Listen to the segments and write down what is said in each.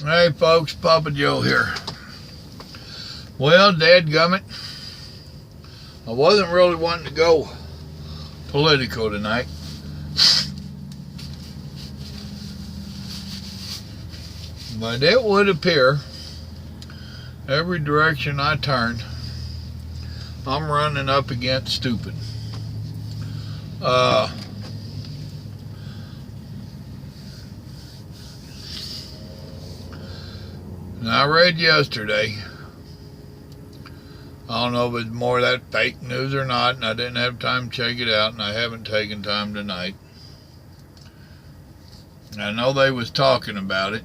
Hey folks, Papa Joe here. Well, dadgummit, I wasn't really wanting to go political tonight. But it would appear every direction I turn, I'm running up against stupid. And I read yesterday, I don't know if it's more of that fake news or not, and I didn't have time to check it out, and I haven't taken time tonight. I know they was talking about it.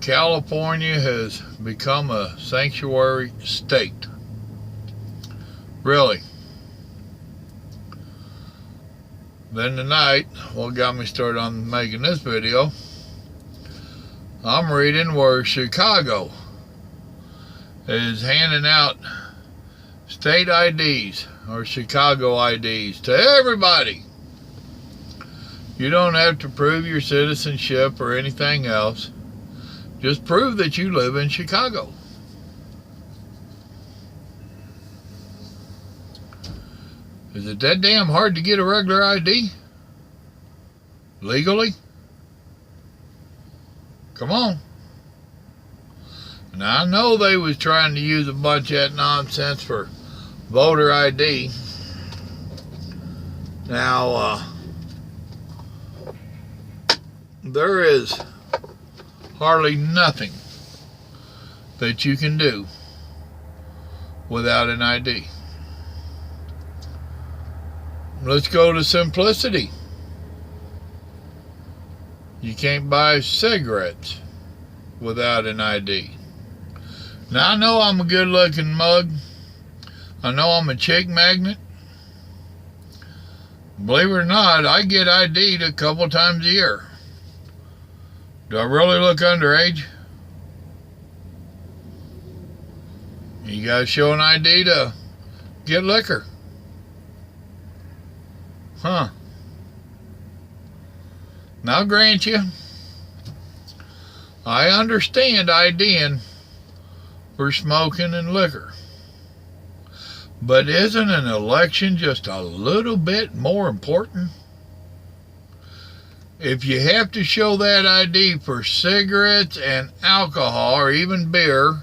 California has become a sanctuary state. Really. Then tonight, what got me started on making this video, I'm reading where Chicago is handing out state IDs or Chicago IDs to everybody. You don't have to prove your citizenship or anything else. Just prove that you live in Chicago. Is it that damn hard to get a regular ID? Legally? Come on. Now, I know they was trying to use a bunch of that nonsense for voter ID. Now, there is hardly nothing that you can do without an ID. Let's go to simplicity. You can't buy cigarettes without an ID. Now, I know I'm a good-looking mug. I know I'm a chick magnet. Believe it or not, I get ID'd a couple times a year. Do I really look underage? You gotta show an ID to get liquor. Huh. Now, I'll grant you, I understand IDing for smoking and liquor. But isn't an election just a little bit more important? If you have to show that ID for cigarettes and alcohol or even beer,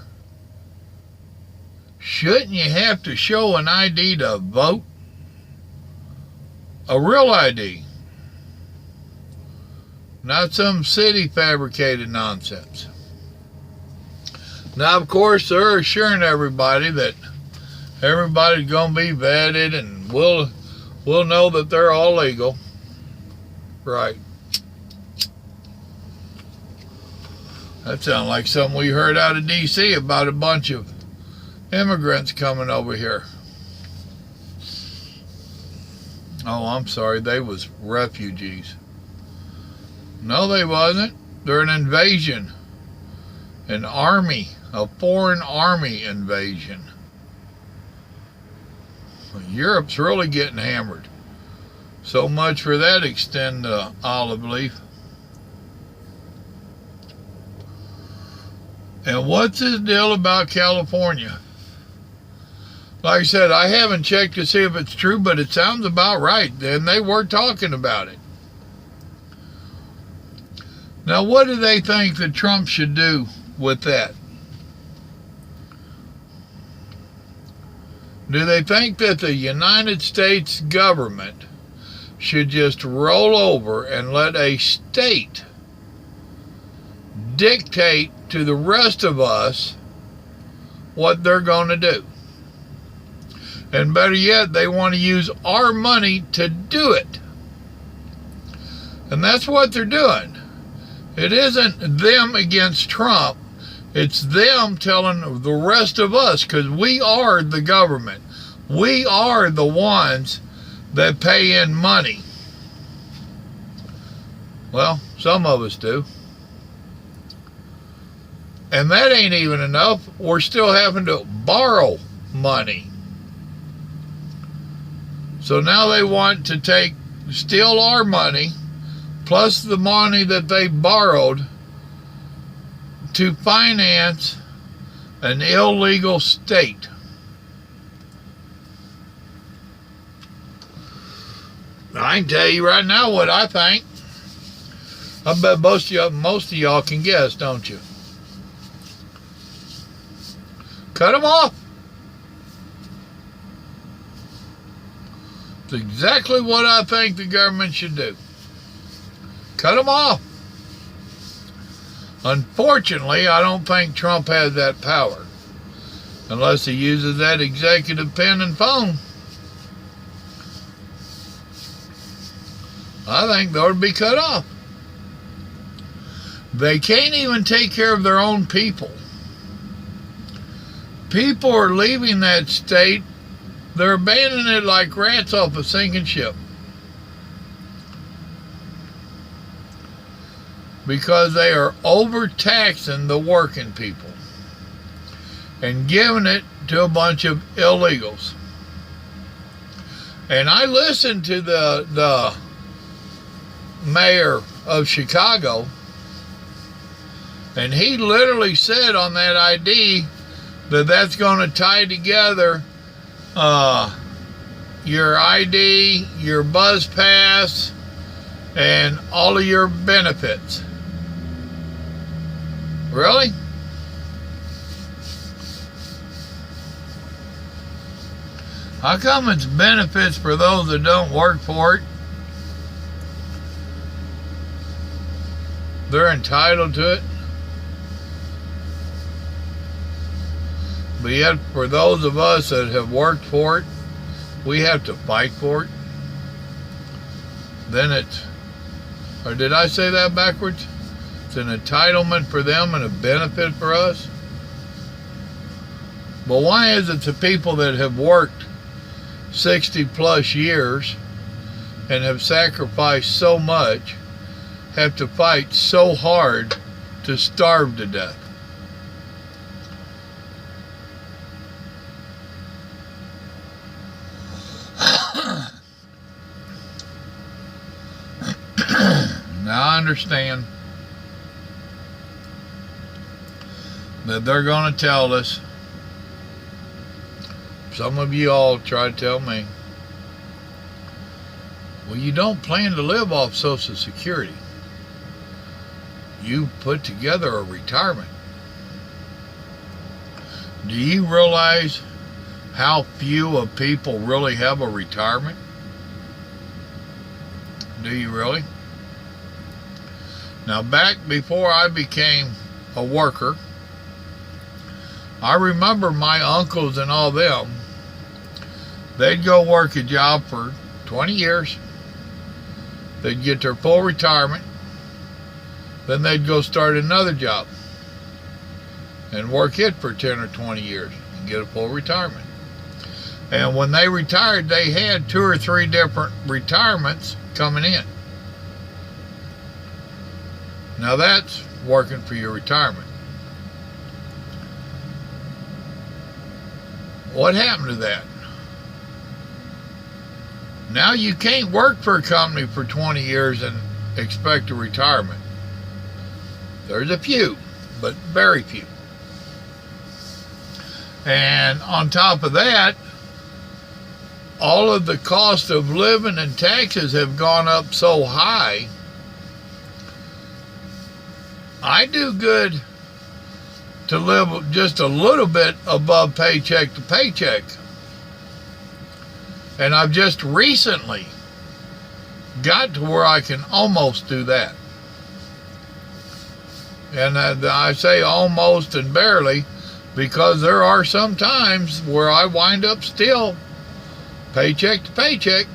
shouldn't you have to show an ID to vote? A real ID. Not some city fabricated nonsense. Now, of course, they're assuring everybody that everybody's going to be vetted and we'll know that they're all legal. Right. That sounds like something we heard out of D.C. about a bunch of immigrants coming over here. Oh, I'm sorry, they was refugees. No, they wasn't. They're an invasion. An army, a foreign army invasion. Europe's really getting hammered. So much for that extend olive leaf. And what's this deal about California? Like I said, I haven't checked to see if it's true, but it sounds about right. And they were talking about it. Now, what do they think that Trump should do with that? Do they think that the United States government should just roll over and let a state dictate to the rest of us what they're going to do? And better yet, they want to use our money to do it. And that's what they're doing. It isn't them against Trump. It's them telling the rest of us, because we are the government. We are the ones that pay in money. Well, some of us do. And that ain't even enough. We're still having to borrow money. So now they want to steal our money, plus the money that they borrowed to finance an illegal state. I can tell you right now what I think. I bet most of y'all can guess, don't you? Cut them off. It's exactly what I think the government should do. Cut them off. Unfortunately, I don't think Trump has that power unless he uses that executive pen and phone. I think they ought to be cut off. They can't even take care of their own people. People are leaving that state. They're abandoning it like rats off a sinking ship. Because they are overtaxing the working people and giving it to a bunch of illegals. And I listened to the mayor of Chicago, and he literally said on that ID that that's going to tie together your ID, your bus pass, and all of your benefits. Really? How come it's benefits for those that don't work for it? They're entitled to it. But yet, for those of us that have worked for it, we have to fight for it. Then it's, or did I say that backwards? It's an entitlement for them and a benefit for us. But why is it the people that have worked 60 plus years and have sacrificed so much have to fight so hard to starve to death? Now I understand that they're going to tell us, some of you all try to tell me, well, you don't plan to live off Social Security. You put together a retirement. Do you realize how few of people really have a retirement? Do you really? Now, back before I became a worker, I remember my uncles and all them, they'd go work a job for 20 years. They'd get their full retirement. Then they'd go start another job and work it for 10 or 20 years and get a full retirement. And when they retired, they had 2 or 3 different retirements coming in. Now that's working for your retirement. What happened to that? Now you can't work for a company for 20 years and expect a retirement. There's a few, but very few. And on top of that, all of the cost of living and taxes have gone up so high. I do good to live just a little bit above paycheck to paycheck. And I've just recently got to where I can almost do that. And I say almost and barely because there are some times where I wind up still paycheck to paycheck.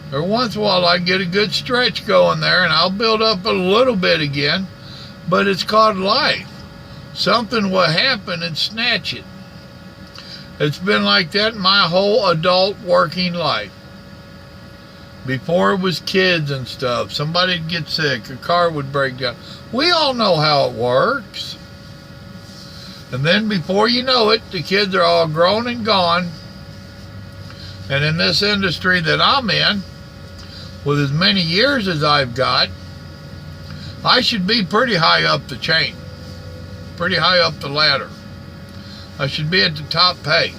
Every once in a while I get a good stretch going there and I'll build up a little bit again, but it's called life. Something will happen and snatch it. It's been like that my whole adult working life. Before it was kids and stuff, somebody'd get sick, a car would break down. We all know how it works. And then before you know it, the kids are all grown and gone. And in this industry that I'm in, with as many years as I've got, I should be pretty high up the chain, pretty high up the ladder. I should be at the top pay.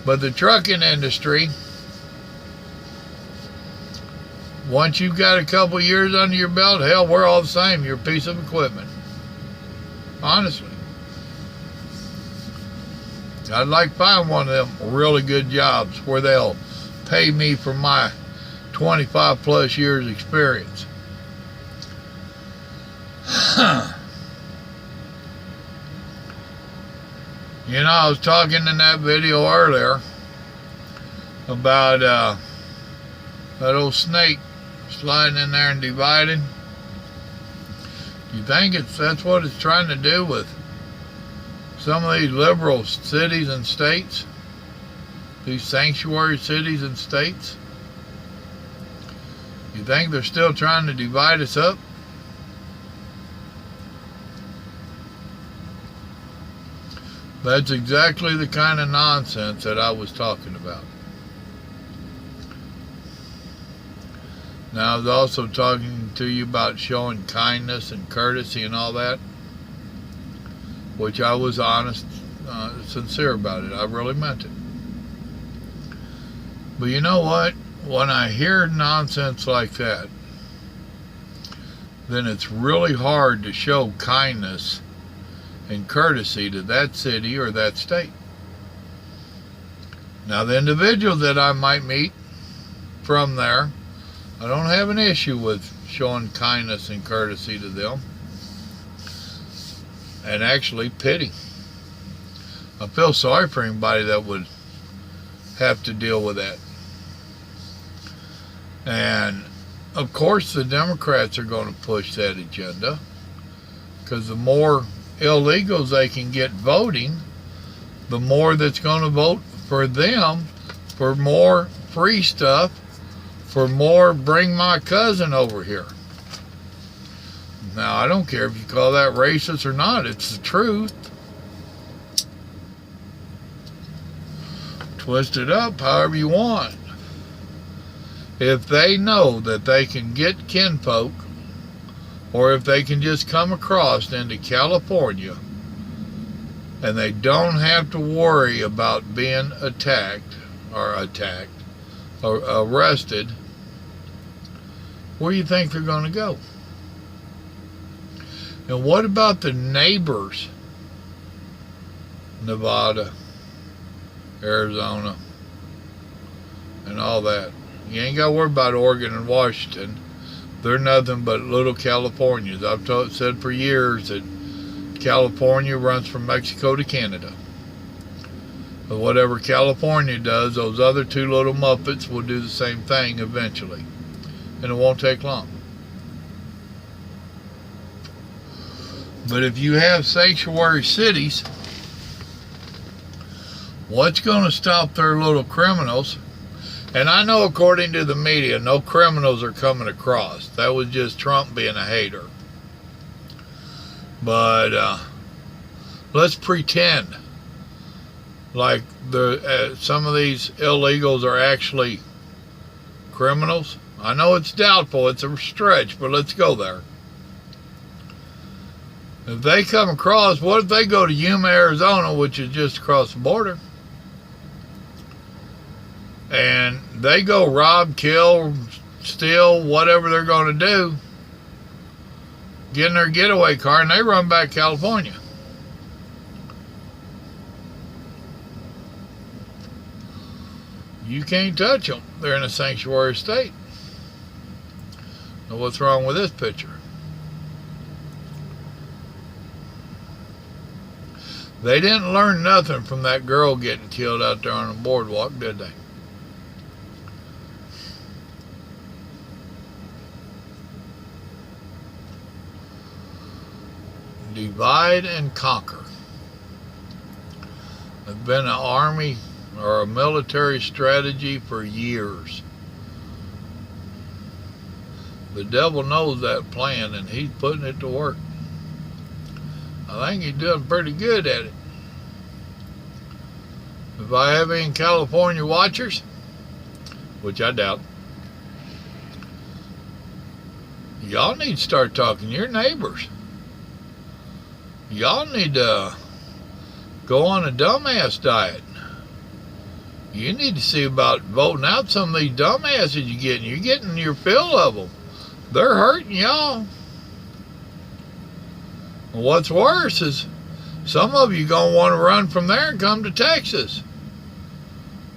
But the trucking industry, once you've got a couple years under your belt, hell, we're all the same. You're a piece of equipment. Honestly. I'd like to find one of them really good jobs where they'll pay me for my 25 plus years experience. You know, I was talking in that video earlier about that old snake sliding in there and dividing. Do you think that's what it's trying to do with some of these liberal cities and states? These sanctuary cities and states? You think they're still trying to divide us up? That's exactly the kind of nonsense that I was talking about. Now, I was also talking to you about showing kindness and courtesy and all that, which I was honest, sincere about it. I really meant it. But you know what? When I hear nonsense like that, then it's really hard to show kindness and courtesy to that city or that state. Now, the individuals that I might meet from there, I don't have an issue with showing kindness and courtesy to them. And actually pity. I feel sorry for anybody that would have to deal with that. And of course the Democrats are going to push that agenda, because the more illegals they can get voting, the more that's going to vote for them, for more free stuff, for more bring my cousin over here. Now, I don't care if you call that racist or not, it's the truth. Twist it up however you want. If they know that they can get kinfolk, or if they can just come across into California and they don't have to worry about being attacked or arrested, where do you think they're going to go? And what about the neighbors? Nevada, Arizona, and all that. You ain't got to worry about Oregon and Washington. They're nothing but little Californias. I've said for years that California runs from Mexico to Canada. But whatever California does, those other two little Muppets will do the same thing eventually. And it won't take long. But if you have sanctuary cities, what's going to stop their little criminals? And I know, according to the media, no criminals are coming across. That was just Trump being a hater. But let's pretend like some of these illegals are actually criminals. I know it's doubtful, it's a stretch, but let's go there. If they come across, what if they go to Yuma, Arizona, which is just across the border, and they go rob, kill, steal, whatever they're going to do, get in their getaway car, and they run back to California? You can't touch them. They're in a sanctuary state. Now, what's wrong with this picture? They didn't learn nothing from that girl getting killed out there on the boardwalk, did they? Divide and conquer. It's been an army or a military strategy for years. The devil knows that plan, and he's putting it to work. I think he's doing pretty good at it. If I have any California watchers, which I doubt. Y'all need to start talking to your neighbors. Y'all need to go on a dumbass diet. You need to see about voting out some of these dumbasses you're getting. You're getting your fill of them. They're hurting y'all. And what's worse is some of you going to want to run from there and come to Texas.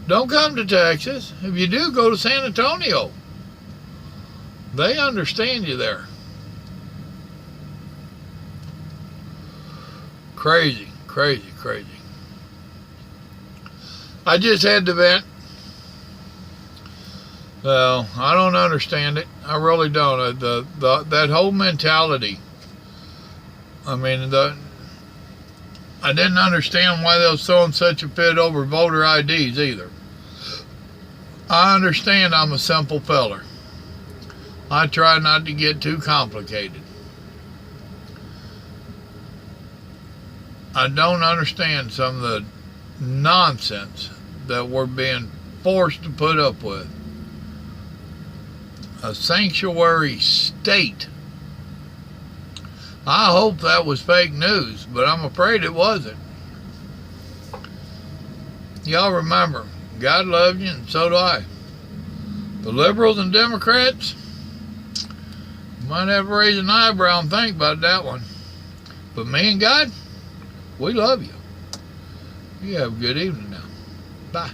Don't come to Texas. If you do, go to San Antonio. They understand you there. Crazy, crazy, crazy. I just had to vent. Well, I don't understand it. I really don't. That whole mentality. I mean, I didn't understand why they was throwing such a fit over voter IDs either. I understand I'm a simple feller. I try not to get too complicated. I don't understand some of the nonsense that we're being forced to put up with. A sanctuary state. I hope that was fake news, but I'm afraid it wasn't. Y'all remember, God loves you and so do I. The liberals and Democrats might have to raise an eyebrow and think about that one. But me and God, we love you. You have a good evening now. Bye.